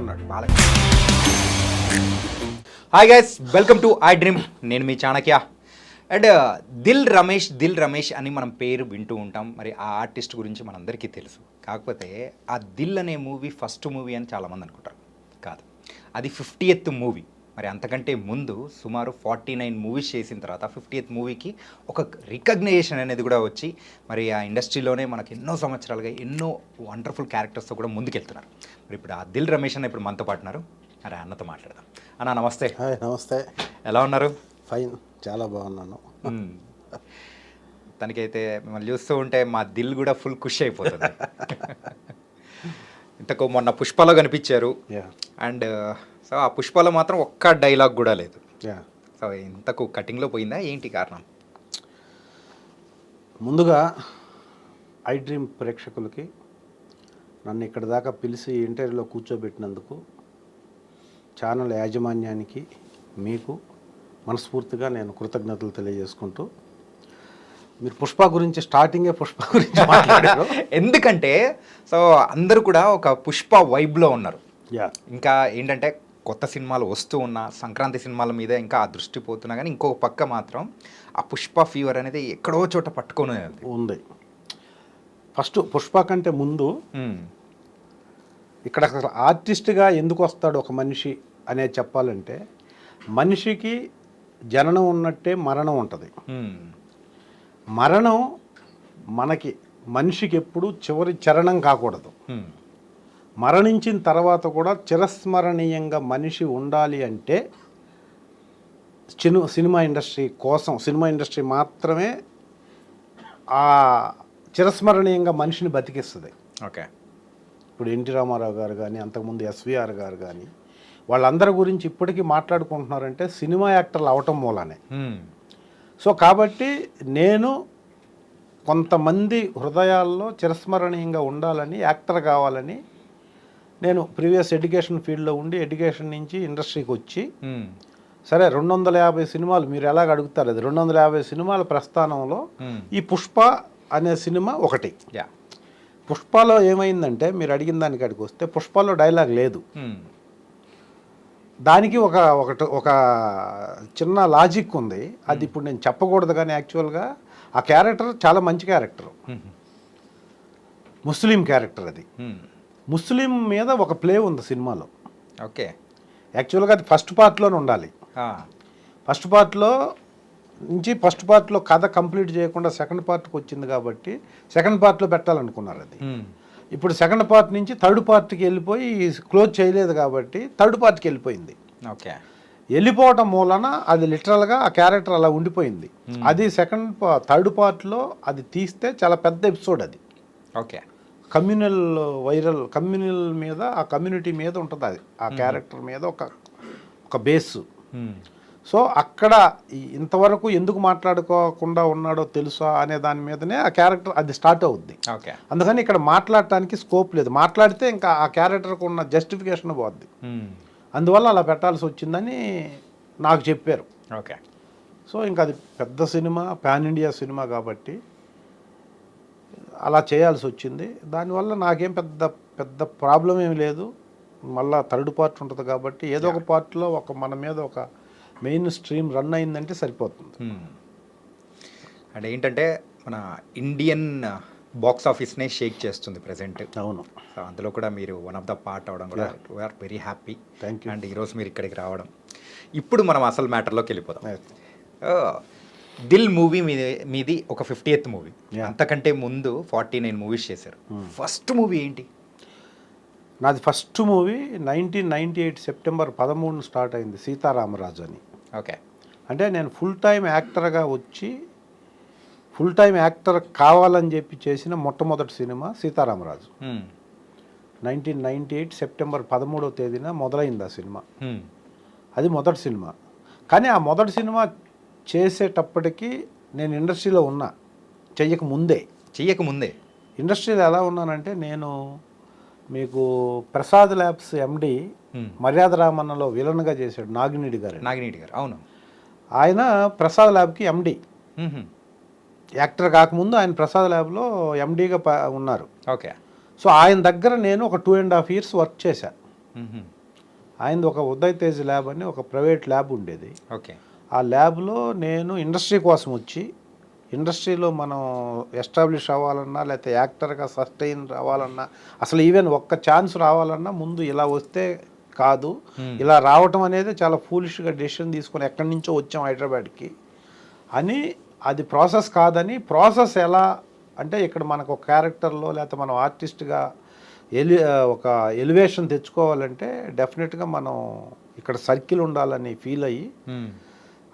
ఉన్నాడు Balakrishna. Hi guys, welcome to I dream. నేను మీ Chanakya. And Dil Ramesh అని మనం పేరు వింటూ ఉంటాం. మరి ఆ ఆర్టిస్ట్ గురించి మనందరికీ తెలుసు. కాకపోతే ఆ దిల్ అనే మూవీ ఫస్ట్ మూవీ అని చాలామంది అనుకుంటారు. కాదు, అది 50th మూవీ. మరి అంతకంటే ముందు సుమారు 49 మూవీస్ చేసిన తర్వాత 50th మూవీకి ఒక రికగ్నైజేషన్ అనేది కూడా వచ్చి మరి ఆ ఇండస్ట్రీలోనే మనకి ఎన్నో సంవత్సరాలుగా ఎన్నో వండర్ఫుల్ క్యారెక్టర్స్తో కూడా ముందుకెళ్తున్నారు. మరి ఇప్పుడు ఆ దిల్ రమేష్ అన్న ఇప్పుడు మనతో పాటున్నారు. అరే అన్నతో మాట్లాడదాం. అన్న నమస్తే. హాయ్, నమస్తే. ఎలా ఉన్నారు? ఫైన్, చాలా బాగున్నాను. తనకైతే మిమ్మల్ని చూస్తూ ఉంటే మా దిల్ కూడా ఫుల్ ఖుషి అయిపోతుంది. ఇంతకు మొన్న పుష్పలో కనిపించారు. అండ్ సో ఆ పుష్పలో మాత్రం ఒక్క డైలాగ్ కూడా లేదు. సో ఇంతకు కటింగ్లో పోయిందా ఏంటి కారణం? ముందుగా ఐ డ్రీమ్ ప్రేక్షకులకి నన్ను ఇక్కడ దాకా పిలిచి ఇంటర్వ్యూలో కూర్చోబెట్టినందుకు ఛానల్ యాజమాన్యానికి మీకు మనస్ఫూర్తిగా నేను కృతజ్ఞతలు తెలియజేసుకుంటూ, మీరు పుష్ప గురించి మాట్లాడారు. ఎందుకంటే సో అందరూ కూడా ఒక పుష్ప వైబ్లో ఉన్నారు. ఇంకా ఏంటంటే కొత్త సినిమాలు వస్తూ ఉన్న సంక్రాంతి సినిమాల మీద ఇంకా ఆ దృష్టి పోతున్నా కానీ ఇంకో పక్క మాత్రం ఆ పుష్ప ఫీవర్ అనేది ఎక్కడో చోట పట్టుకొని ఉంది. ఫస్ట్ పుష్ప కంటే ముందు ఇక్కడ అసలు ఆర్టిస్ట్గా ఎందుకు వస్తాడు ఒక మనిషి అనేది చెప్పాలంటే, మనిషికి జననం ఉన్నట్టే మరణం ఉంటుంది. మరణం మనిషికి ఎప్పుడు చివరి చరణం కాకూడదు. మరణించిన తర్వాత కూడా చిరస్మరణీయంగా మనిషి ఉండాలి అంటే సినిమా ఇండస్ట్రీ మాత్రమే ఆ చిరస్మరణీయంగా మనిషిని బతికిస్తుంది. ఓకే. ఇప్పుడు ఎన్టీ రామారావు గారు కానీ, అంతకుముందు ఎస్విఆర్ గారు కానీ, వాళ్ళందరి గురించి ఇప్పటికీ మాట్లాడుకుంటున్నారంటే సినిమా యాక్టర్లు అవటం మూలానే. సో కాబట్టి నేను కొంతమంది హృదయాల్లో చిరస్మరణీయంగా ఉండాలని, యాక్టర్ కావాలని నేను ప్రీవియస్ ఎడ్యుకేషన్ ఫీల్డ్లో ఉండి ఎడ్యుకేషన్ నుంచి ఇండస్ట్రీకి వచ్చి, సరే 250 సినిమాలు మీరు ఎలాగ అడుగుతారు, అది 250 సినిమాల ప్రస్థానంలో ఈ పుష్ప అనే సినిమా ఒకటి. పుష్పలో ఏమైందంటే, మీరు అడిగిన దానికి అడిగి వస్తే పుష్పలో డైలాగ్ లేదు. దానికి ఒక చిన్న లాజిక్ ఉంది. అది ఇప్పుడు నేను చెప్పకూడదు కానీ యాక్చువల్గా ఆ క్యారెక్టర్ చాలా మంచి క్యారెక్టర్, ముస్లిం క్యారెక్టర్. అది ముస్లిం మీద ఒక ప్లే ఉంది సినిమాలో. ఓకే. యాక్చువల్గా అది ఫస్ట్ పార్ట్లోనే ఉండాలి. ఫస్ట్ పార్ట్లో కథ కంప్లీట్ చేయకుండా సెకండ్ పార్ట్కి వచ్చింది కాబట్టి సెకండ్ పార్ట్లో పెట్టాలనుకున్నారు. అది ఇప్పుడు సెకండ్ పార్ట్ నుంచి థర్డ్ పార్ట్కి వెళ్ళిపోయి క్లోజ్ చేయలేదు కాబట్టి థర్డ్ పార్ట్కి వెళ్ళిపోయింది. ఓకే. వెళ్ళిపోవటం మూలన అది లిటరల్గా ఆ క్యారెక్టర్ అలా ఉండిపోయింది. అది థర్డ్ పార్ట్లో అది తీస్తే చాలా పెద్ద ఎపిసోడ్ అది. ఓకే. కమ్యూనల్ మీద, ఆ కమ్యూనిటీ మీద ఉంటుంది అది, ఆ క్యారెక్టర్ మీద ఒక బేస్. సో అక్కడ ఇంతవరకు ఎందుకు మాట్లాడుకోకుండా ఉన్నాడో తెలుసా అనే దాని మీదనే ఆ క్యారెక్టర్ అది స్టార్ట్ అవుద్ది. అందుకని ఇక్కడ మాట్లాడటానికి స్కోప్ లేదు. మాట్లాడితే ఇంకా ఆ క్యారెక్టర్కి ఉన్న జస్టిఫికేషన్ పోద్ది. అందువల్ల అలా పెట్టాల్సి వచ్చిందని నాకు చెప్పారు. ఓకే. సో ఇంకా అది పెద్ద సినిమా, పాన్ ఇండియా సినిమా కాబట్టి అలా చేయాల్సి వచ్చింది. దానివల్ల నాకేం పెద్ద ప్రాబ్లం ఏమి లేదు. మళ్ళీ థర్డ్ పార్ట్ ఉంటుంది కాబట్టి ఏదో ఒక పార్ట్లో మన మీద ఒక మెయిన్ స్ట్రీమ్ రన్ అయిందంటే సరిపోతుంది. అంటే ఏంటంటే మన ఇండియన్ బాక్స్ ఆఫీస్నే షేక్ చేస్తుంది ప్రజెంట్. అవును. సో అందులో కూడా మీరు వన్ ఆఫ్ ద పార్ట్ అవడం కూడా we're very happy. Thank you. And ఈరోజు మీరు ఇక్కడికి రావడం. ఇప్పుడు మనం అసలు మ్యాటర్లోకి వెళ్ళిపోదాం. దిల్ మూవీ మీది ఒక 50th మూవీ. అంతకంటే ముందు 49 మూవీస్ చేశారు. ఫస్ట్ మూవీ ఏంటి? నాది ఫస్ట్ మూవీ 1998 సెప్టెంబర్ 13 స్టార్ట్ అయింది, సీతారామరాజు అని. ఓకే. అంటే నేను ఫుల్ టైం యాక్టర్గా వచ్చి ఫుల్ టైం యాక్టర్ కావాలని చెప్పి చేసిన మొట్టమొదటి సినిమా సీతారామరాజు. 1998 సెప్టెంబర్ 13వ తేదీన మొదలైంది ఆ సినిమా. అది మొదటి సినిమా. కానీ ఆ మొదటి సినిమా చేసేటప్పటికి నేను ఇండస్ట్రీలో ఉన్నా, చెయ్యకముందే ఇండస్ట్రీలో ఎలా ఉన్నానంటే, నేను మీకు ప్రసాద్ ల్యాబ్స్ ఎండి మర్యాద రామన్నలో విలన్గా చేశాడు నాగినేడి గారు. అవును. ఆయన ప్రసాద్ ల్యాబ్కి ఎండి. యాక్టర్ కాకముందు ఆయన ప్రసాద్ ల్యాబ్లో ఎండీగా ఉన్నారు. ఓకే. సో ఆయన దగ్గర నేను ఒక 2.5 years వర్క్ చేశాను. ఆయనది ఒక ఉదయ్ తేజ్ ల్యాబ్ అని ఒక ప్రైవేట్ ల్యాబ్ ఉండేది. ఓకే. ఆ ల్యాబ్లో నేను ఇండస్ట్రీ కోసం వచ్చి, ఇండస్ట్రీలో మనం ఎస్టాబ్లిష్ అవ్వాలన్నా లేకపోతే యాక్టర్గా సస్టైన్ రావాలన్నా, అసలు ఈవెన్ ఒక్క ఛాన్స్ రావాలన్నా ముందు ఇలా వస్తే కాదు, ఇలా రావటం అనేది చాలా ఫూలిష్గా డెసిషన్ తీసుకొని ఎక్కడి నుంచో వచ్చాం హైదరాబాద్కి అని, అది ప్రాసెస్ కాదని, ప్రాసెస్ ఎలా అంటే ఇక్కడ మనకు ఒక క్యారెక్టర్లో లేకపోతే మనం ఆర్టిస్ట్గా ఒక ఎలివేషన్ తెచ్చుకోవాలంటే డెఫినెట్గా మనం ఇక్కడ సర్కిల్ ఉండాలని ఫీల్ అయ్యి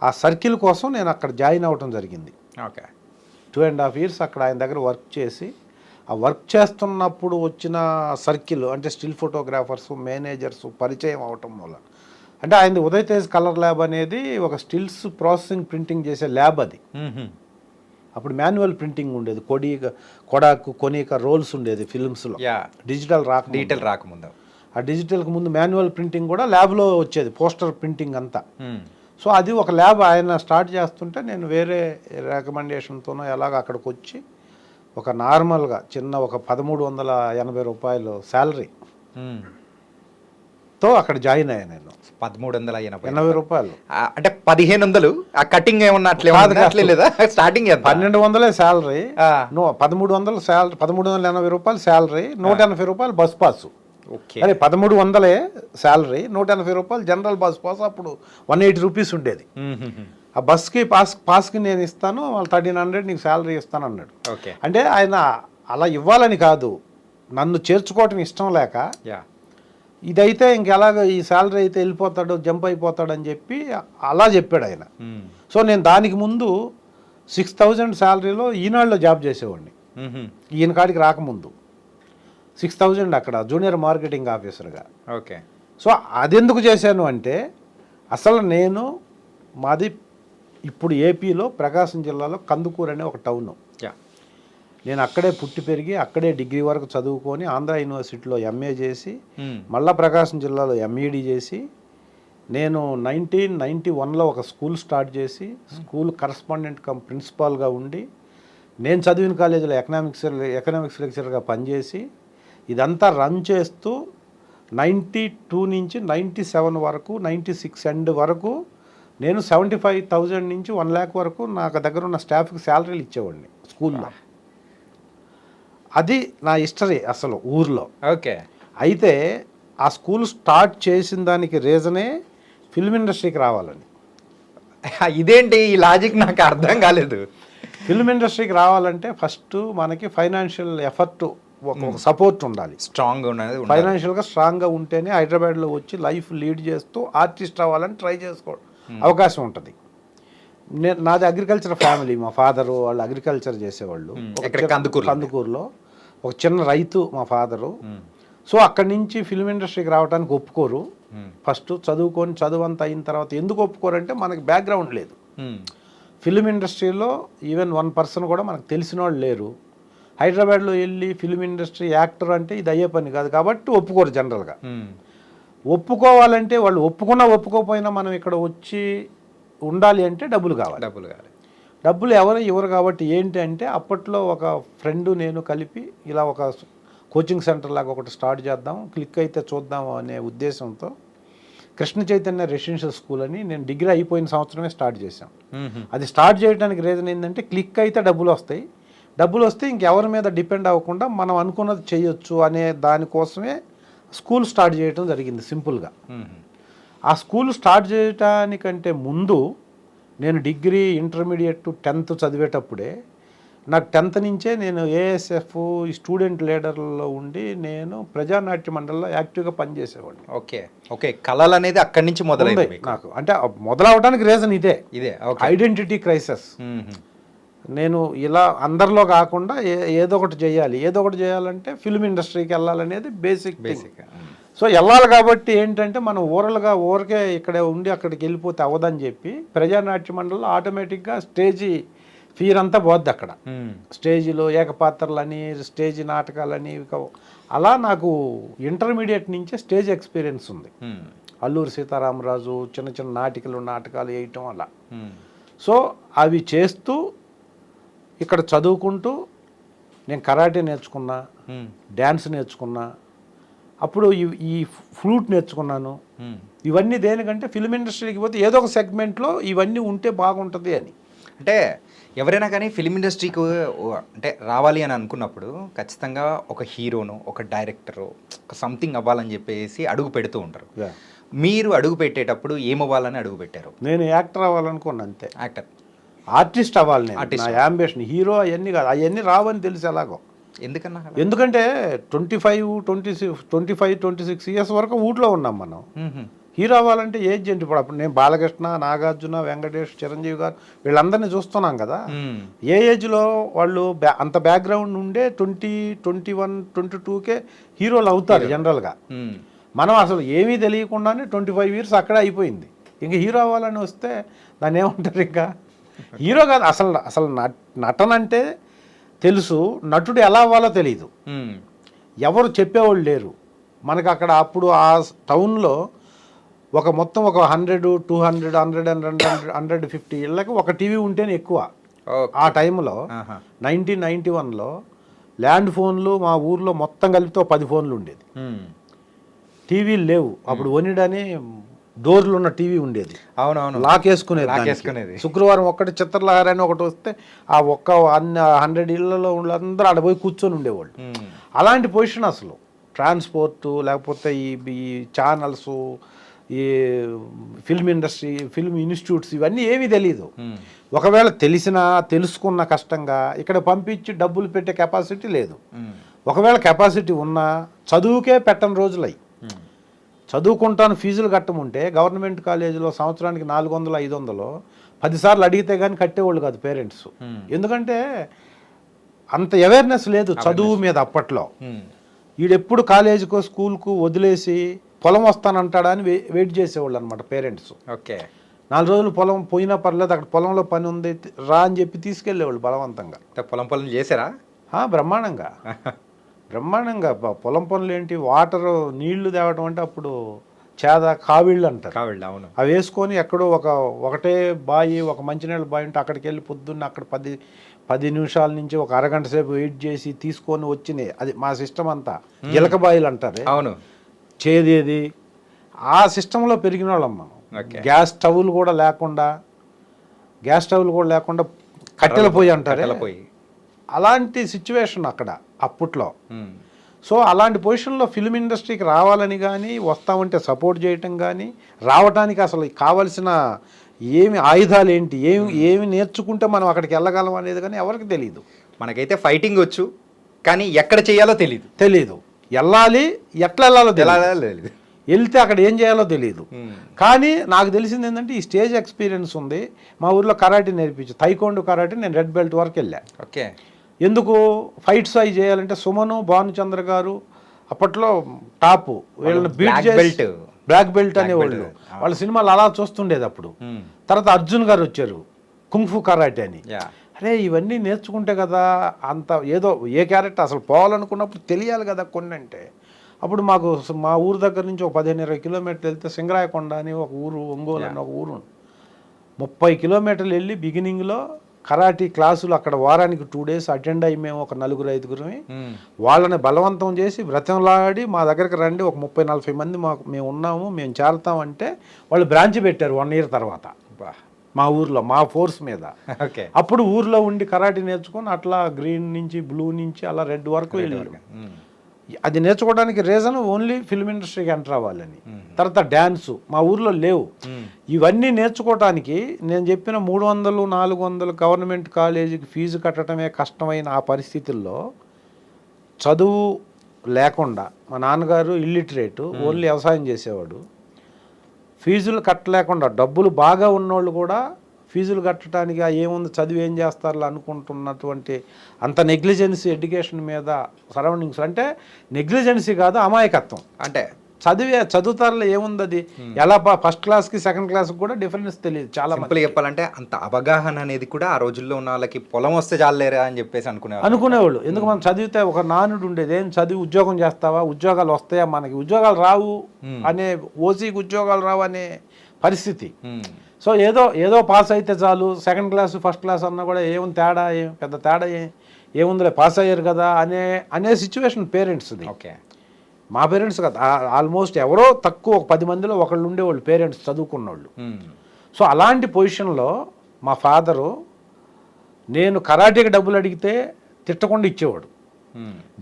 ఆ సర్కిల్ కోసం నేను అక్కడ జాయిన్ అవ్వటం జరిగింది. ఓకే. 2.5 years అక్కడ ఆయన దగ్గర వర్క్ చేసి, ఆ వర్క్ చేస్తున్నప్పుడు వచ్చిన సర్కిల్ అంటే స్టిల్ ఫోటోగ్రాఫర్స్, మేనేజర్స్ పరిచయం అవటం వల్ల, అంటే ఆయనది ఉదయ్ తేజ్ కలర్ ల్యాబ్ అనేది ఒక స్టిల్స్ ప్రాసెసింగ్ ప్రింటింగ్ చేసే ల్యాబ్ అది. అప్పుడు మాన్యువల్ ప్రింటింగ్ ఉండేది, కొడాకు కొనిక రోల్స్ ఉండేది ఫిల్మ్స్లో, డిజిటల్ రాకముందు. ఆ డిజిటల్కి ముందు మాన్యువల్ ప్రింటింగ్ కూడా ల్యాబ్లో వచ్చేది, పోస్టర్ ప్రింటింగ్ అంతా. సో అది ఒక ల్యాబ్ ఆయన స్టార్ట్ చేస్తుంటే నేను వేరే రికమెండేషన్తోనో ఎలాగ అక్కడికి వచ్చి ఒక నార్మల్గా చిన్న ఒక 1380 రూపాయలు శాలరీతో అక్కడ జాయిన్ అయ్యాను నేను. 1380 రూపాయలు అంటే 1500. ఆ కటింగ్ ఏమన్నా లేదా? స్టార్టింగ్ 1200 శాలరీ, 1300 శాలరీ, 1380 రూపాయలు శాలరీ, 180 రూపాయలు బస్ పాసు. అదే 1300 శాలరీ, 180 రూపాయలు జనరల్ బస్ పాస్. అప్పుడు 180 రూపీస్ ఉండేది. ఆ బస్కి పాస్కి నేను ఇస్తాను, వాళ్ళు 1300 నీకు శాలరీ ఇస్తాను అన్నాడు. అంటే ఆయన అలా ఇవ్వాలని కాదు, నన్ను చేర్చుకోవటం ఇష్టం లేక, ఇదైతే ఇంకెలాగ ఈ శాలరీ అయితే వెళ్ళిపోతాడు, జంప్ అయిపోతాడు అని చెప్పి అలా చెప్పాడు ఆయన. సో నేను దానికి ముందు 6000 శాలరీలో ఈనాడులో జాబ్ చేసేవాడిని, ఈయన కాడికి రాకముందు 6000 అక్కడ జూనియర్ మార్కెటింగ్ ఆఫీసర్గా. ఓకే. సో అదెందుకు చేశాను అంటే, అసలు మాది ఇప్పుడు ఏపీలో ప్రకాశం జిల్లాలో కందుకూరు అనే ఒక టౌను. నేను అక్కడే పుట్టి పెరిగి అక్కడే డిగ్రీ వరకు చదువుకొని ఆంధ్ర యూనివర్సిటీలో ఎంఏ చేసి, మళ్ళా ప్రకాశం జిల్లాలో ఎంఈడి చేసి, నేను 1991లో ఒక స్కూల్ స్టార్ట్ చేసి స్కూల్ కరస్పాండెంట్ కమ్ ప్రిన్సిపాల్గా ఉండి, నేను చదివిన కాలేజీలో ఎకనామిక్స్ లెక్చరర్గా పనిచేసి, ఇదంతా రన్ చేస్తూ 92 నుంచి 97 వరకు, 96 ఎండ్ వరకు నేను 75,000 నుంచి 1 lakh వరకు నాకు దగ్గర ఉన్న స్టాఫ్కి శాలరీలు ఇచ్చేవాడిని స్కూల్లో. అది నా హిస్టరీ అసలు ఊర్లో. ఓకే. అయితే ఆ స్కూల్ స్టార్ట్ చేసిన దానికి రీజనే ఫిల్మ్ ఇండస్ట్రీకి రావాలని. ఇదేంటి ఈ లాజిక్ నాకు అర్థం కాలేదు. ఫిల్మ్ ఇండస్ట్రీకి రావాలంటే ఫస్ట్ మనకి ఫైనాన్షియల్ ఎఫర్ట్, ఒక సపోర్ట్ ఉండాలి, స్ట్రాంగ్ ఉన్నది, ఫైనాన్షియల్గా స్ట్రాంగ్గా ఉంటేనే హైదరాబాద్లో వచ్చి లైఫ్ లీడ్ చేస్తూ ఆర్టిస్ట్ అవ్వాలని ట్రై చేసుకోవడం అవకాశం ఉంటుంది. నాది అగ్రికల్చర్ ఫ్యామిలీ, మా ఫాదరు వాళ్ళు అగ్రికల్చర్ చేసేవాళ్ళు కందుకూరులో, ఒక చిన్న రైతు మా ఫాదరు. సో అక్కడి నుంచి ఫిల్మ్ ఇండస్ట్రీకి రావడానికి ఒప్పుకోరు. ఫస్ట్ చదువంతా అయిన తర్వాత ఎందుకు ఒప్పుకోరంటే మనకి బ్యాక్గ్రౌండ్ లేదు. ఫిల్మ్ ఇండస్ట్రీలో ఈవెన్ 1% కూడా మనకు తెలిసిన వాళ్ళు లేరు. హైదరాబాద్లో వెళ్ళి ఫిల్మ్ ఇండస్ట్రీ యాక్టర్ అంటే ఇది అయ్యే పని కాదు, కాబట్టి ఒప్పుకోరు జనరల్గా. ఒప్పుకోవాలంటే వాళ్ళు ఒప్పుకోకపోయినా మనం ఇక్కడ వచ్చి ఉండాలి అంటే డబ్బులు కావాలి. డబ్బులు ఎవరు ఇవ్వరు. కాబట్టి ఏంటి అంటే అప్పట్లో ఒక ఫ్రెండ్ నేను కలిపి ఇలా ఒక కోచింగ్ సెంటర్ లాగా ఒకటి స్టార్ట్ చేద్దాం, క్లిక్ అయితే చూద్దాం అనే ఉద్దేశంతో కృష్ణ చైతన్య రెసిడెన్షియల్ స్కూల్ అని నేను డిగ్రీ అయిపోయిన సంవత్సరమే స్టార్ట్ చేశాం. అది స్టార్ట్ చేయడానికి రీజన్ ఏంటంటే క్లిక్ అయితే డబ్బులు వస్తే ఇంకెవరి మీద డిపెండ్ అవ్వకుండా మనం అనుకున్నది చేయొచ్చు అనే దానికోసమే స్కూల్ స్టార్ట్ చేయడం జరిగింది సింపుల్గా. ఆ స్కూల్ స్టార్ట్ చేయటానికంటే ముందు నేను డిగ్రీ, ఇంటర్మీడియట్, 10th చదివేటప్పుడే నాకు 10th నుంచే నేను ఏఎస్ఎఫ్ స్టూడెంట్ లీడర్లో ఉండి నేను ప్రజానాట్య మండలిలో యాక్టివ్గా పనిచేసేవాడిని. ఓకే. కళలు అనేది అక్కడి నుంచి మొదలైంది నాకు. అంటే మొదలవడానికి రీజన్ ఇదే ఐడెంటిటీ క్రైసిస్. నేను ఇలా అందరిలో కాకుండా ఏదో ఒకటి చేయాలంటే ఫిల్మ్ ఇండస్ట్రీకి వెళ్ళాలనేది బేసిక్. సో వెళ్ళాలి కాబట్టి ఏంటంటే మనం ఊరకే ఇక్కడే ఉండి అక్కడికి వెళ్ళిపోతే అవ్వదని చెప్పి ప్రజానాట్య మండలిలో ఆటోమేటిక్గా స్టేజీ ఫీర్ అంతా పోద్ది అక్కడ. స్టేజీలో ఏకపాత్రలని, స్టేజీ నాటకాలని, అలా నాకు ఇంటర్మీడియట్ నుంచే స్టేజ్ ఎక్స్పీరియన్స్ ఉంది. అల్లూరి సీతారామరాజు చిన్న నాటకాలు వేయటం అలా. సో అవి చేస్తూ ఇక్కడ చదువుకుంటూ నేను కరాటే నేర్చుకున్నా, డ్యాన్స్ నేర్చుకున్నా. అప్పుడు ఈ ఫ్లూట్ నేర్చుకున్నాను. ఇవన్నీ దేనికంటే ఫిల్మ్ ఇండస్ట్రీకి పోతే ఏదో ఒక సెగ్మెంట్లో ఇవన్నీ ఉంటే బాగుంటుంది అని. అంటే ఎవరైనా కానీ ఫిలిం ఇండస్ట్రీకి అంటే రావాలి అని అనుకున్నప్పుడు ఖచ్చితంగా ఒక హీరోను, ఒక డైరెక్టరు, ఒక సంథింగ్ అవ్వాలని చెప్పేసి అడుగు పెడుతూ ఉంటారు. మీరు అడుగు పెట్టేటప్పుడు ఏమవ్వాలని అడుగు పెట్టారు? నేను యాక్టర్ అవ్వాలనుకున్నాను అంతే. యాక్టర్, ఆర్టిస్ట్ అవ్వాలి నేను. నా యాంబిషన్ హీరో అవన్నీ కాదు, అవన్నీ రావని తెలుసు ఎలాగో. ఎందుకన్నా? ఎందుకంటే 25-26 ఇయర్స్ వరకు ఊట్లో ఉన్నాం మనం. హీరో అవ్వాలంటే ఏజ్ ఏంటి? ఇప్పుడు నేను బాలకృష్ణ, నాగార్జున, వెంకటేష్, చిరంజీవి గారు వీళ్ళందరినీ చూస్తున్నాం కదా. ఏ ఏజ్లో వాళ్ళు అంత బ్యాక్గ్రౌండ్ ఉండే 20, 21, 22కే హీరోలు అవుతారు జనరల్గా. మనం అసలు ఏమీ తెలియకుండానే 25 ఇయర్స్ అక్కడే అయిపోయింది. ఇంకా హీరో అవ్వాలని వస్తే దాన్ని ఏమంటారు? ఇంకా హీరో కాదు అసలు నటన అంటే తెలుసు, నటుడు ఎలా అవ్వాలో తెలియదు, ఎవరు చెప్పేవాళ్ళు లేరు మనకు అక్కడ. అప్పుడు ఆ టౌన్లో మొత్తం ఒక 100, 200, 150 ఇళ్ళకి ఒక టీవీ ఉంటేనే ఎక్కువ. ఆ టైంలో 1991లో ల్యాండ్ ఫోన్లు మా ఊర్లో మొత్తం కలిపితే 10 ఫోన్లు ఉండేది. టీవీలు లేవు అప్పుడు. ఒనిడని డోర్లు ఉన్న టీవీ ఉండేది. అవునవును, లాక్ వేసుకునేది. శుక్రవారం ఒక్కటి చిత్రలహరి అని ఒకటి వస్తే ఆ 100 ఇళ్లలో అందరూ ఆడ పోయి కూర్చొని ఉండేవాళ్ళు. అలాంటి పొజిషన్ అసలు. ట్రాన్స్పోర్టు లేకపోతే ఈ ఛానల్స్, ఈ ఫిల్మ్ ఇండస్ట్రీ, ఫిల్మ్ ఇన్స్టిట్యూట్స్ ఇవన్నీ ఏమీ తెలియదు. ఒకవేళ తెలుసుకున్న కష్టంగా ఇక్కడ పంపించి డబ్బులు పెట్టే కెపాసిటీ లేదు. ఒకవేళ కెపాసిటీ ఉన్నా చదువుకే పెట్టని రోజులై. చదువుకుంటాను ఫీజులు కట్టముంటే గవర్నమెంట్ కాలేజీలో సంవత్సరానికి 400, 500 10 సార్లు అడిగితే కానీ కట్టేవాళ్ళు కాదు పేరెంట్స్. ఎందుకంటే అంత అవేర్నెస్ లేదు చదువు మీద అప్పట్లో. వీడెప్పుడు కాలేజీకో స్కూల్కు వదిలేసి పొలం వస్తానంటాడని వెయిట్ చేసేవాళ్ళు అనమాట పేరెంట్స్. ఓకే, 4 రోజులు పొలం పోయినా పర్లేదు, అక్కడ పొలంలో పని ఉంది రా అని చెప్పి తీసుకెళ్ళేవాళ్ళు బలవంతంగా. పొలం చేశారా? బ్రహ్మాండంగా పొలం పనులు ఏంటి, వాటర్ నీళ్లు తేవటం అంటే అప్పుడు కావిళ్ళు అంటారు. అవును. అవి వేసుకొని ఎక్కడో ఒకటే బావి, ఒక మంచినీళ్ళ బావి ఉంటే అక్కడికి వెళ్ళి పొద్దున్న అక్కడ 10 నిమిషాల నుంచి ఒక అరగంట సేపు వెయిట్ చేసి తీసుకొని వచ్చినాయి. అది మా సిస్టమ్ అంతా గిలక బాయిలు అంటారు. అవును, చేదేది ఆ సిస్టంలో పెరిగిన వాళ్ళం మనం. గ్యాస్ స్టవ్లు కూడా లేకుండా కట్టెల పొయ్యి అంటారు. అలాంటి సిచ్యువేషన్ అక్కడ అప్పట్లో. సో అలాంటి పొజిషన్లో ఫిల్మ్ ఇండస్ట్రీకి రావాలని కానీ, వస్తామంటే సపోర్ట్ చేయటం కానీ, రావడానికి అసలు కావాల్సిన ఏమి ఆయుధాలు ఏంటి, ఏమి నేర్చుకుంటే మనం అక్కడికి వెళ్ళగలం అనేది కానీ ఎవరికి తెలియదు. మనకైతే ఫైటింగ్ వచ్చు కానీ ఎక్కడ చేయాలో తెలీదు. వెళ్ళాలి, ఎట్లా వెళ్ళాలో తెలియదు. వెళ్తే అక్కడ ఏం చేయాలో తెలియదు. కానీ నాకు తెలిసింది ఏంటంటే ఈ స్టేజ్ ఎక్స్పీరియన్స్ ఉంది. మా ఊర్లో కరాటే నేర్పించు, తైకోండు కరాటే నేను రెడ్ బెల్ట్ వరకు వెళ్ళాను. ఓకే, ఎందుకు ఫైట్స్ అవి చేయాలంటే సుమను, భానుచంద్ర గారు అప్పట్లో టాప్, వీళ్ళని బీట్ చేసి బ్లాక్ బెల్ట్ అనేవాళ్ళు. వాళ్ళ సినిమాలు అలా చూస్తుండేది అప్పుడు. తర్వాత అర్జున్ గారు వచ్చారు, కుంఫు కరాటే అని. అరే ఇవన్నీ నేర్చుకుంటే కదా అంత ఏదో ఏ క్యారెక్టర్ అసలు పోవాలనుకున్నప్పుడు తెలియాలి కదా కొన్ని. అంటే అప్పుడు మా ఊరు దగ్గర నుంచి ఒక 15-20 కిలోమీటర్లు వెళ్తే సింగరాయకొండ అని ఒక ఊరు, ఒంగోలు అని ఒక ఊరు, 30 కిలోమీటర్లు వెళ్ళి బిగినింగ్లో కరాటీ క్లాసులు అక్కడ వారానికి 2 days అటెండ్ అయ్యి మేము ఒక 4-5 వాళ్ళని బలవంతం చేసి బ్రతంలాడి మా దగ్గరికి రండి, ఒక 30-40 మంది మేము ఉన్నాము, మేము చేరతామంటే వాళ్ళు బ్రాంచ్ పెట్టారు 1 year తర్వాత మా ఊర్లో, మా ఫోర్స్ మీద. అప్పుడు ఊర్లో ఉండి కరాటీ నేర్చుకొని అట్లా గ్రీన్ నుంచి బ్లూ నుంచి అలా రెడ్ వరకు వెళ్ళారు. అది నేర్చుకోవడానికి రీజన్ ఓన్లీ ఫిల్మ్ ఇండస్ట్రీకి ఎంటర్ అవ్వాలని. తర్వాత డ్యాన్సు మా ఊర్లో లేవు. ఇవన్నీ నేర్చుకోవటానికి నేను చెప్పిన 300-400 గవర్నమెంట్ కాలేజీకి ఫీజు కట్టడమే కష్టమైన ఆ పరిస్థితుల్లో చదువు లేకుండా, మా నాన్నగారు ఇల్లిటరేటు, ఓన్లీ వ్యవసాయం చేసేవాడు, ఫీజులు కట్టలేకుండా డబ్బులు బాగా ఉన్నోళ్ళు కూడా ఫీజులు కట్టడానికి ఏముంది చదివి ఏం చేస్తారో అనుకుంటున్నటువంటి అంత నెగ్లిజెన్సీ ఎడ్యుకేషన్ మీద సరౌండింగ్స్. అంటే నెగ్లిజెన్సీ కాదు, అమాయకత్వం. అంటే చదువుతారులో ఏముంది, అది ఎలా ఫస్ట్ క్లాస్కి సెకండ్ క్లాస్కి కూడా డిఫరెన్స్ తెలియదు. చాలా మంది చెప్పాలంటే అంత అవగాహన అనేది కూడా ఆ రోజుల్లో ఉన్న వాళ్ళకి పొలం వస్తే చాలేరా అని చెప్పేసి అనుకునేవాళ్ళు. ఎందుకు మనం చదివితే ఒక నానుడు ఉండేది, ఏం చదివి ఉద్యోగం చేస్తావా, ఉద్యోగాలు వస్తాయా, మనకి ఉద్యోగాలు రావు అనే, ఓసీకి ఉద్యోగాలు రావు అనే పరిస్థితి. సో ఏదో పాస్ అయితే చాలు, సెకండ్ క్లాస్ ఫస్ట్ క్లాస్ అన్నా కూడా ఏముంది తేడా, పెద్ద తేడా ఏముందిలే పాస్ అయ్యారు కదా అనే సిచ్యువేషన్ పేరెంట్స్ది. ఓకే, మా పేరెంట్స్ కాదు, ఆల్మోస్ట్ ఎవరో తక్కువ ఒక 10 మందిలో ఒకళ్ళు ఉండేవాళ్ళు పేరెంట్స్ చదువుకున్నోళ్ళు. సో అలాంటి పొజిషన్లో మా ఫాదరు నేను కరాటేకి డబ్బులు అడిగితే తిట్టకుండా ఇచ్చేవాడు.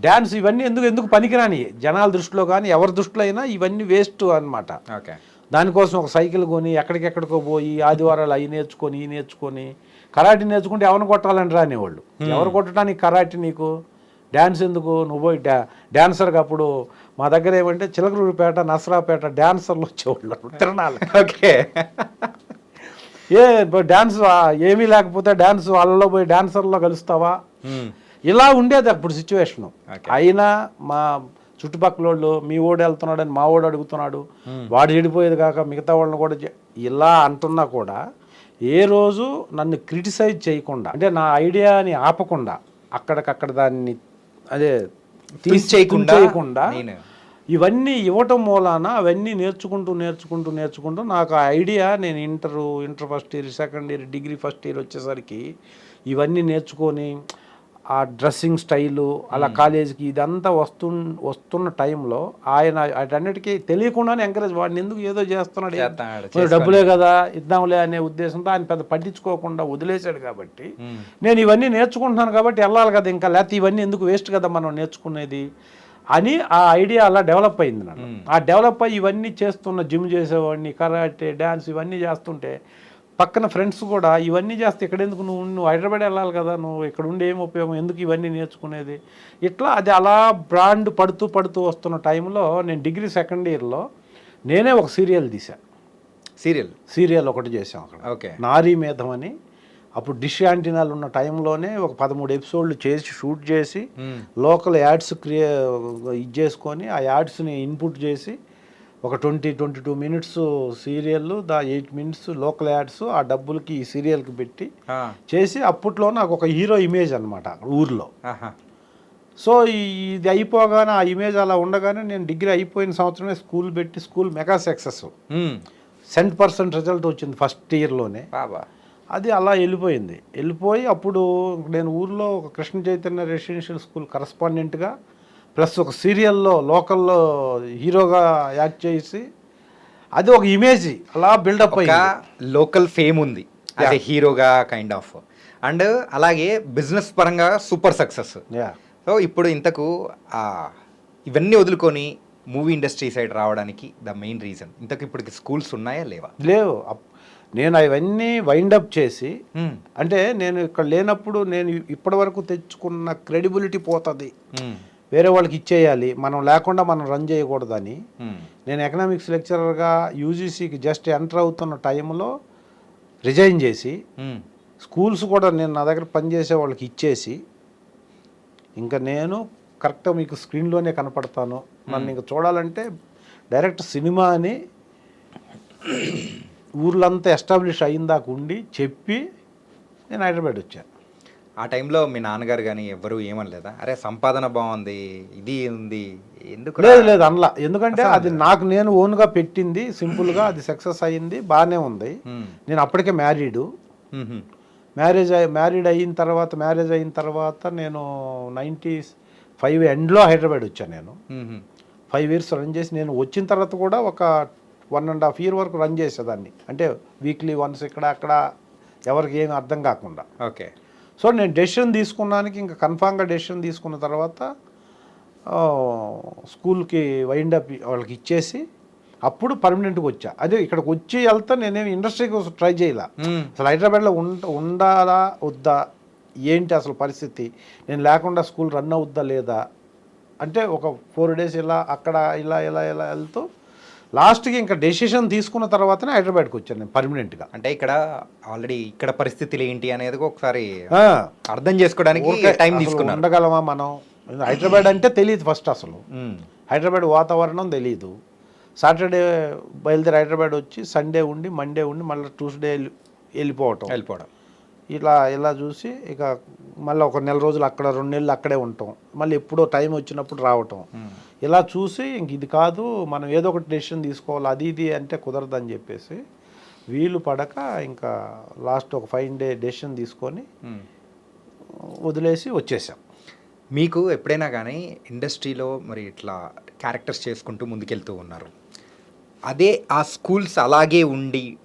డ్యాన్స్ ఇవన్నీ ఎందుకు పనికిరాని జనాల దృష్టిలో కానీ ఎవరి దృష్టిలో అయినా ఇవన్నీ వేస్ట్ అనమాట. ఓకే. దానికోసం ఒక సైకిల్ కొని ఎక్కడికెక్కడికో పోయి ఆదివారాలు అవి నేర్చుకొని కరాటే నేర్చుకుంటే ఎవరిని కొట్టాలని రానివాళ్ళు. ఎవరు కొట్టడానికి కరాటే నీకు, డ్యాన్స్ ఎందుకు, నువ్వు పోయి డ్యాన్సర్గా. అప్పుడు మా దగ్గర ఏమంటే చిలకలూరుపేట, నసరాపేట డ్యాన్సర్లు వచ్చేవాళ్ళు తిరణాలు. ఓకే. డ్యాన్స్ ఏమీ లేకపోతే డ్యాన్స్ వాళ్ళలో పోయి డ్యాన్సర్లో కలుస్తావా, ఇలా ఉండేది అప్పుడు సిచ్యువేషను. అయినా మా చుట్టుపక్కల వాళ్ళు మీ ఓడు వెళ్తున్నాడని మా ఓడు అడుగుతున్నాడు, వాడు చెడిపోయేది కాక మిగతా వాళ్ళని కూడా ఇలా అంటున్నా కూడా ఏ రోజు నన్ను క్రిటిసైజ్ చేయకుండా, అంటే నా ఐడియాని ఆపకుండా అక్కడికక్కడ దాన్ని అదే తీసేయకుండా ఇవన్నీ ఇవ్వటం మూలాన అవన్నీ నేర్చుకుంటూ నాకు ఆ ఐడియా, నేను inter first year, second year, degree first year వచ్చేసరికి ఇవన్నీ నేర్చుకొని ఆ డ్రెస్సింగ్ స్టైలు అలా కాలేజీకి ఇదంతా వస్తున్న టైంలో ఆయన వాటన్నిటికీ తెలియకుండానే ఎంకరేజ్, వాడిని ఎందుకు ఏదో చేస్తున్నాడు, డబ్బులే కదా ఇద్దాంలే అనే ఉద్దేశంతో ఆయన పెద్ద పట్టించుకోకుండా వదిలేశాడు. కాబట్టి నేను ఇవన్నీ నేర్చుకుంటున్నాను కాబట్టి వెళ్ళాలి కదా ఇంకా, లేకపోతే ఇవన్నీ ఎందుకు వేస్ట్ కదా మనం నేర్చుకునేది అని ఆ ఐడియా అలా డెవలప్ అయింది నన్ను. ఆ డెవలప్ అయ్యి ఇవన్నీ చేస్తున్న, జిమ్ చేసేవాడిని, కరాటే, డ్యాన్స్ ఇవన్నీ చేస్తుంటే పక్కన ఫ్రెండ్స్ కూడా ఇవన్నీ చేస్తే ఇక్కడ ఎందుకు, నువ్వు హైదరాబాద్ వెళ్ళాలి కదా, నువ్వు ఇక్కడ ఉండి ఏం ఉపయోగం, ఎందుకు ఇవన్నీ నేర్చుకునేది, ఇట్లా అది అలా బ్రాండ్ పడుతూ వస్తున్న టైంలో నేను డిగ్రీ సెకండ్ ఇయర్లో నేనే ఒక సీరియల్ తీశాను. సీరియల్ ఒకటి చేసాం అక్కడ. ఓకే. నారీ మేధం అని. అప్పుడు డిష్ యాంటీనాలు ఉన్న టైంలోనే ఒక 13 ఎపిసోడ్లు చేసి షూట్ చేసి లోకల్ యాడ్స్ ఇది చేసుకొని ఆ యాడ్స్ని ఇన్పుట్ చేసి ఒక 22 minutes serial, 8 minutes local ads ఆ డబ్బులకి ఈ సీరియల్కి పెట్టి చేసి అప్పట్లో నాకు ఒక హీరో ఇమేజ్ అనమాట ఊర్లో. సో ఇది అయిపోగానే ఆ ఇమేజ్ అలా ఉండగానే నేను డిగ్రీ అయిపోయిన సంవత్సరమే స్కూల్ పెట్టి, స్కూల్ మెగా సక్సెస్ 100% రిజల్ట్ వచ్చింది ఫస్ట్ ఇయర్లోనే. అది అలా వెళ్ళిపోయి అప్పుడు నేను ఊర్లో ఒక కృష్ణ చైతన్య రెసిడెన్షియల్ స్కూల్ కరస్పాండెంట్గా ప్లస్ ఒక సీరియల్లో లోకల్లో హీరోగా యాక్ట్ చేసి అది ఒక ఇమేజ్ అలా బిల్డప్ అయ్యి లోకల్ ఫేమ్ ఉంది అదే హీరోగా కైండ్ ఆఫ్. అండ్ అలాగే బిజినెస్ పరంగా సూపర్ సక్సెస్. సో ఇప్పుడు ఇంతకు ఇవన్నీ వదులుకొని మూవీ ఇండస్ట్రీ సైడ్ రావడానికి ద మెయిన్ రీజన్, ఇంతకు ఇప్పుడు స్కూల్స్ ఉన్నాయా లేవా? లేవు. నేను అవన్నీ వైండప్ చేసి, అంటే నేను ఇక్కడ లేనప్పుడు నేను ఇప్పటి వరకు తెచ్చుకున్న క్రెడిబిలిటీ పోతుంది, వేరే వాళ్ళకి ఇచ్చేయాలి, మనం లేకుండా మనం రన్ చేయకూడదని నేను ఎకనామిక్స్ లెక్చరర్గా యూజీసీకి జస్ట్ ఎంటర్ అవుతున్న టైంలో రిజైన్ చేసి స్కూల్స్ కూడా నేను నా దగ్గర పనిచేసే వాళ్ళకి ఇచ్చేసి, ఇంకా నేను కరెక్ట్గా మీకు స్క్రీన్లోనే కనపడతాను, నన్ను ఇంకా చూడాలంటే డైరెక్ట్ సినిమా అని ఊర్లంతా ఎస్టాబ్లిష్ అయిందాక ఉండి చెప్పి నేను హైదరాబాద్ వచ్చాను. ఆ టైంలో మీ నాన్నగారు కానీ ఎవరు ఏమనలేదా, అరే సంపాదన బాగుంది ఇది ఉంది ఎందుకు? లేదు అనలా, ఎందుకంటే అది నాకు నేను ఓన్గా పెట్టింది, సింపుల్గా అది సక్సెస్ అయ్యింది, బాగానే ఉంది. నేను అప్పటికే మ్యారీడ్ అయిన తర్వాత నేను 95 ఎండ్లో హైదరాబాద్ వచ్చాను. నేను 5 ఇయర్స్ రన్ చేసి, నేను వచ్చిన తర్వాత కూడా ఒక 1.5 ఇయర్ వరకు రన్ చేసేదాన్ని, అంటే వీక్లీ వన్స్ ఇక్కడ అక్కడ ఎవరికి ఏమి అర్థం కాకుండా. ఓకే. సో నేను డెసిషన్ తీసుకున్నానికి ఇంకా కన్ఫామ్గా డెసిషన్ తీసుకున్న తర్వాత స్కూల్కి వైండప్ వాళ్ళకి ఇచ్చేసి అప్పుడు పర్మనెంట్గా వచ్చా. అదే ఇక్కడికి వచ్చి వెళ్తా నేనేమి ఇండస్ట్రీకి ట్రై చేయాల, అసలు హైదరాబాద్లో ఉండాలా వద్దా ఏంటి అసలు పరిస్థితి, నేను లేకుండా స్కూల్ రన్ అవుద్దా లేదా అంటే ఒక 4 days ఇలా అక్కడ ఇలా వెళ్తూ లాస్ట్కి ఇంకా డెసిషన్ తీసుకున్న తర్వాతనే హైదరాబాద్కి వచ్చాను నేను పర్మనెంట్గా. అంటే ఇక్కడ ఆల్రెడీ ఇక్కడ పరిస్థితులు ఏంటి అనేది ఒకసారి అర్థం చేసుకోవడానికి టైం తీసుకున్నాను. ఉండగలమా మనం, హైదరాబాద్ అంటే తెలియదు ఫస్ట్, అసలు హైదరాబాద్ వాతావరణం తెలియదు. సాటర్డే బయలుదేరి హైదరాబాద్ వచ్చి సండే ఉండి మండే ఉండి మళ్ళీ ట్యూస్డే వెళ్ళిపోవటం ఇలా చూసి ఇక మళ్ళీ ఒక 1 నెల రోజులు అక్కడ 2 నెలలు అక్కడే ఉంటాం, మళ్ళీ ఎప్పుడో టైం వచ్చినప్పుడు రావటం, ఇలా చూసి ఇంక ఇది కాదు మనం ఏదో ఒకటి డెసిషన్ తీసుకోవాలి, అది అంటే కుదరదని చెప్పేసి వీలు పడక ఇంకా లాస్ట్ ఒక 5 day డెసిషన్ తీసుకొని వదిలేసి వచ్చేసాం. మీకు ఎప్పుడైనా కానీ ఇండస్ట్రీలో మరి ఇట్లా క్యారెక్టర్స్ చేసుకుంటూ ముందుకెళ్తూ ఉన్నారు, అదే ఆ స్కూల్స్ అలాగే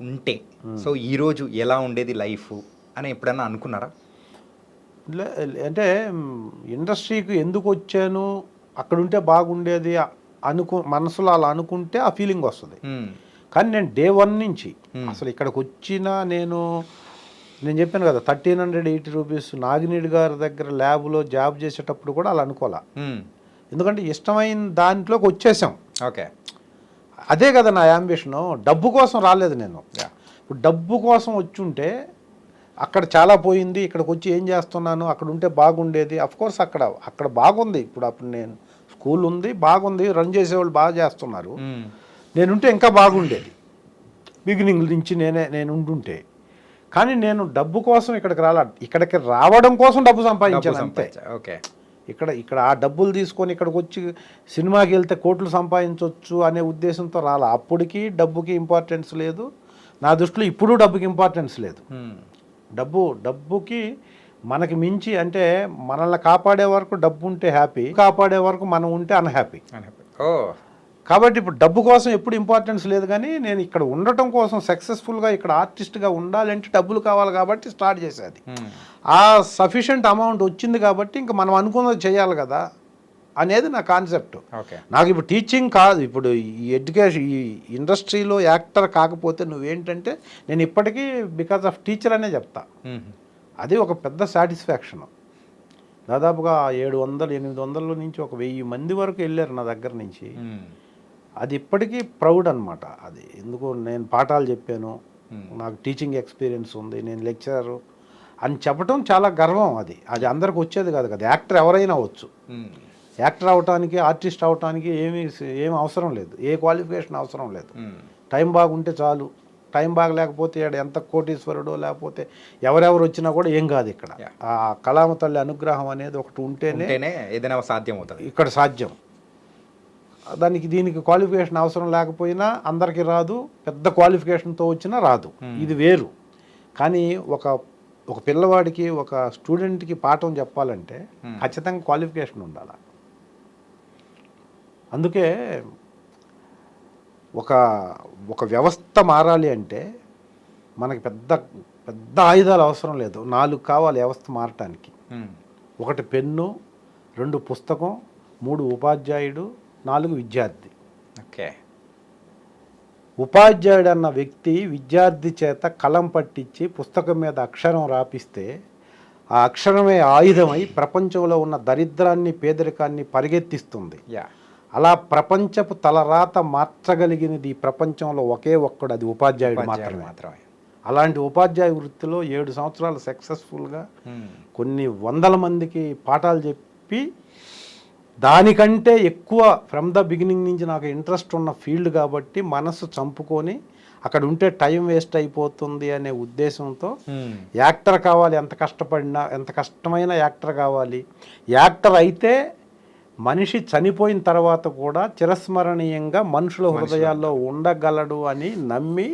ఉంటే సో ఈరోజు ఎలా ఉండేది లైఫ్ అని ఎప్పుడైనా అనుకున్నారా? అంటే ఇండస్ట్రీకి ఎందుకు వచ్చాను, అక్కడ ఉంటే బాగుండేది మనసులో అలా అనుకుంటే ఆ ఫీలింగ్ వస్తుంది. కానీ నేను డే 1 నుంచి అసలు ఇక్కడికి వచ్చిన నేను చెప్పాను కదా 1380 రూపీస్ నాగినేడు గారి దగ్గర ల్యాబ్లో జాబ్ చేసేటప్పుడు కూడా అలా అనుకోలే. ఎందుకంటే ఇష్టమైన దాంట్లోకి వచ్చేసాం. ఓకే, అదే కదా నా యాంబిషను. డబ్బు కోసం రాలేదు నేను. ఇప్పుడు డబ్బు కోసం వచ్చుంటే అక్కడ చాలా పోయింది, ఇక్కడికి వచ్చి ఏం చేస్తున్నాను, అక్కడ ఉంటే బాగుండేది. అఫ్కోర్స్ అక్కడ బాగుంది. అప్పుడు నేను స్కూల్ ఉంది, బాగుంది, రన్ చేసేవాళ్ళు బాగా చేస్తున్నారు. నేనుంటే ఇంకా బాగుండేది బిగినింగ్ నుంచి నేను ఉంటుంటే. కానీ నేను డబ్బు కోసం ఇక్కడికి ఇక్కడికి రావడం కోసం డబ్బు సంపాదించాను అంతే. ఓకే, ఇక్కడ ఆ డబ్బులు తీసుకొని ఇక్కడికి వచ్చి సినిమాకి వెళ్తే కోట్లు సంపాదించవచ్చు అనే ఉద్దేశంతో అప్పటికి డబ్బుకి ఇంపార్టెన్స్ లేదు నా దృష్టిలో. ఇప్పుడు డబ్బుకి ఇంపార్టెన్స్ లేదు. డబ్బుకి మనకి మించి, అంటే మనల్ని కాపాడే వరకు డబ్బు ఉంటే హ్యాపీ, కాపాడే వరకు మనం ఉంటే అన్హ్యాపీ. కాబట్టి ఇప్పుడు డబ్బు కోసం ఎప్పుడు ఇంపార్టెన్స్ లేదు. కానీ నేను ఇక్కడ ఉండటం కోసం, సక్సెస్ఫుల్గా ఇక్కడ ఆర్టిస్ట్గా ఉండాలంటే డబ్బులు కావాలి కాబట్టి స్టార్ట్ చేసేది. ఆ సఫిషియెంట్ అమౌంట్ వచ్చింది కాబట్టి ఇంకా మనం అనుకున్నది చేయాలి కదా అనేది నా కాన్సెప్ట్. నాకు ఇప్పుడు టీచింగ్ కాదు, ఇప్పుడు ఈ ఎడ్యుకేషన్, ఈ ఇండస్ట్రీలో యాక్టర్ కాకపోతే నువ్వేంటంటే నేను ఇప్పటికీ బికాజ్ ఆఫ్ టీచర్ అనే చెప్తా. అది ఒక పెద్ద సాటిస్ఫాక్షన్. దాదాపుగా 700-800 నుంచి 1000 మంది వరకు వెళ్ళారు నా దగ్గర నుంచి. అది ఇప్పటికీ ప్రౌడ్ అనమాట. అది ఎందుకు నేను పాఠాలు చెప్పాను, నాకు టీచింగ్ ఎక్స్పీరియన్స్ ఉంది, నేను లెక్చరరు అని చెప్పడం చాలా గర్వం. అది అందరికి వచ్చేది కాదు కదా. యాక్టర్ ఎవరైనా అవ్వచ్చు. యాక్టర్ అవటానికి, ఆర్టిస్ట్ అవటానికి ఏమి అవసరం లేదు, ఏ క్వాలిఫికేషన్ అవసరం లేదు. టైం బాగుంటే చాలు. టైం బాగలేకపోతే ఎంత కోటీశ్వరుడో లేకపోతే ఎవరెవరు వచ్చినా కూడా ఏం కాదు. ఇక్కడ ఆ కళామ తల్లి అనుగ్రహం అనేది ఒకటి ఉంటేనే ఏదైనా సాధ్యం అవుతుంది. ఇక్కడ సాధ్యం. దీనికి క్వాలిఫికేషన్ అవసరం లేకపోయినా అందరికీ రాదు, పెద్ద క్వాలిఫికేషన్తో వచ్చినా రాదు. ఇది వేరు. కానీ ఒక పిల్లవాడికి, ఒక స్టూడెంట్కి పాఠం చెప్పాలంటే ఖచ్చితంగా క్వాలిఫికేషన్ ఉండాలి. అందుకే ఒక వ్యవస్థ మారాలి అంటే మనకి పెద్ద ఆయుధాలు అవసరం లేదు. 4 కావాలి వ్యవస్థ మారటానికి. 1 పెన్ను, 2 పుస్తకం, 3 ఉపాధ్యాయుడు, 4 విద్యార్థి. ఓకే, ఉపాధ్యాయుడు అన్న వ్యక్తి విద్యార్థి చేత కలం పట్టించి పుస్తకం మీద అక్షరం రాపిస్తే ఆ అక్షరమే ఆయుధమై ప్రపంచంలో ఉన్న దరిద్రాన్ని, పేదరికాన్ని పరిగెత్తిస్తుంది. అలా ప్రపంచపు తలరాత మార్చగలిగినది ఈ ప్రపంచంలో ఒకే ఒక్కడు, అది ఉపాధ్యాయుడు మాత్రమే. అలాంటి ఉపాధ్యాయ వృత్తిలో 7 సంవత్సరాలు సక్సెస్ఫుల్గా కొన్ని వందల మందికి పాఠాలు చెప్పి, దానికంటే ఎక్కువ ఫ్రమ్ ద బిగినింగ్ నుంచి నాకు ఇంట్రెస్ట్ ఉన్న ఫీల్డ్ కాబట్టి మనసు చంపుకొని అక్కడ ఉంటే టైం వేస్ట్ అయిపోతుంది అనే ఉద్దేశంతో యాక్టర్ కావాలి, ఎంత కష్టపడినా, ఎంత కష్టమైన యాక్టర్ కావాలి. యాక్టర్ అయితే మనిషి చనిపోయిన తర్వాత కూడా చిరస్మరణీయంగా మనుషుల హృదయాల్లో ఉండగలడు అని నమ్మి